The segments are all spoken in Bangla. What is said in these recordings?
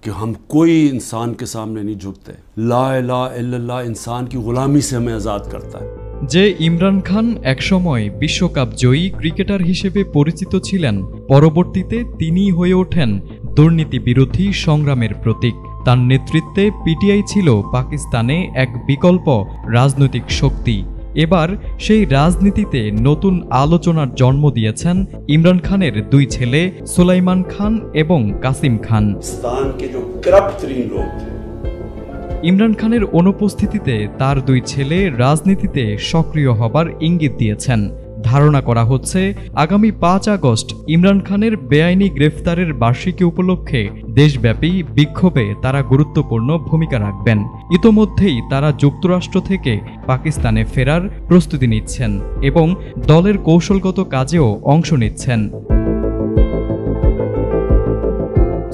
कि हम कोई इंसान के सामने नहीं झुकते। ला इलाहा इल्लल्लाह इंसान की गुलामी से हमें आज़ाद करता है। যে ইমরান খান একসময় বিশ্বকাপ জয়ী ক্রিকেটার হিসেবে পরিচিত ছিলেন, পরবর্তীতে তিনিই হয়ে ওঠেন দুর্নীতি বিরোধী সংগ্রামের প্রতীক। তার নেতৃত্বে পিটিআই ছিল পাকিস্তানে এক বিকল্প রাজনৈতিক শক্তি। এবার সেই রাজনীতিতে নতুন আলোচনার জন্ম দিয়েছেন ইমরান খানের দুই ছেলে সুলাইমান খান এবং কাসিম খান। ইমরান খানের অনুপস্থিতিতে তার দুই ছেলে রাজনীতিতে সক্রিয় হবার ইঙ্গিত দিয়েছেন। ধারণা করা হচ্ছে আগামী 5 আগস্ট ইমরান খানের বেআইনি গ্রেফতারের বার্ষিকী উপলক্ষে দেশব্যাপী বিক্ষোভে তারা গুরুত্বপূর্ণ ভূমিকা রাখবেন। ইতোমধ্যেই তারা যুক্তরাষ্ট্র থেকে পাকিস্তানে ফেরার প্রস্তুতি নিচ্ছেন এবং দলের কৌশলগত কাজেও অংশ নিচ্ছেন।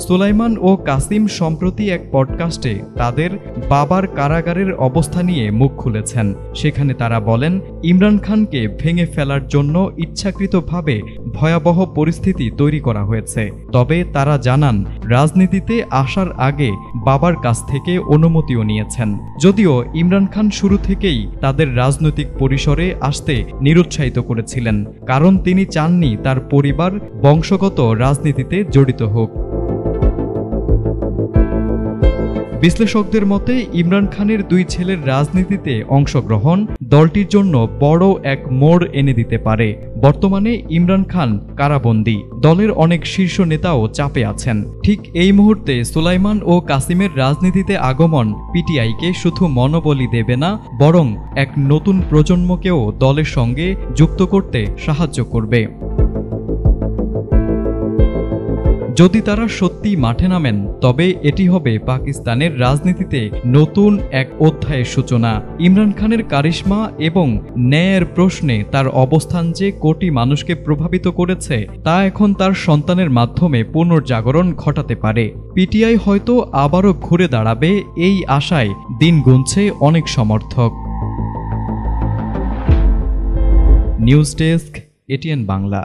সুলাইমান ও কাসিম সম্প্রতি এক পডকাস্টে তাদের বাবার কারাগারের অবস্থা নিয়ে মুখ খুলেছেন। সেখানে তারা বলেন, ইমরান খানকে ভেঙে ফেলার জন্য ইচ্ছাকৃতভাবে ভয়াবহ পরিস্থিতি তৈরি করা হয়েছে। তবে তারা জানান, রাজনীতিতে আসার আগে বাবার কাছ থেকে অনুমতিও নিয়েছেন। যদিও ইমরান খান শুরু থেকেই তাদের রাজনৈতিক পরিসরে আসতে নিরুৎসাহিত করেছিলেন, কারণ তিনি চাননি তার পরিবার বংশগত রাজনীতিতে জড়িত হোক। বিশ্লেষকদের মতে ইমরান খানের দুই ছেলের রাজনীতিতে অংশগ্রহণ দলটির জন্য বড় এক মোড় এনে দিতে পারে। বর্তমানে ইমরান খান কারাবন্দী, দলের অনেক শীর্ষ নেতাও চাপে আছেন। ঠিক এই মুহূর্তে সুলাইমান ও কাসিমের রাজনীতিতে আগমন পিটিআইকে শুধু মনোবলই দেবে না, বরং এক নতুন প্রজন্মকেও দলের সঙ্গে যুক্ত করতে সাহায্য করবে। যদি তারা সত্যি মাঠে নামেন, তবে এটি হবে পাকিস্তানের রাজনীতিতে নতুন এক অধ্যায়ের সূচনা। ইমরান খানের কারিশমা এবং ন্যায়ের প্রশ্নে তার অবস্থান যে কোটি মানুষকে প্রভাবিত করেছে, তা এখন তার সন্তানের মাধ্যমে পুনর্জাগরণ ঘটাতে পারে। পিটিআই হয়তো আবারও ঘুরে দাঁড়াবে, এই আশায় দিন গুনছে অনেক সমর্থক। News desk, ATN Bangla.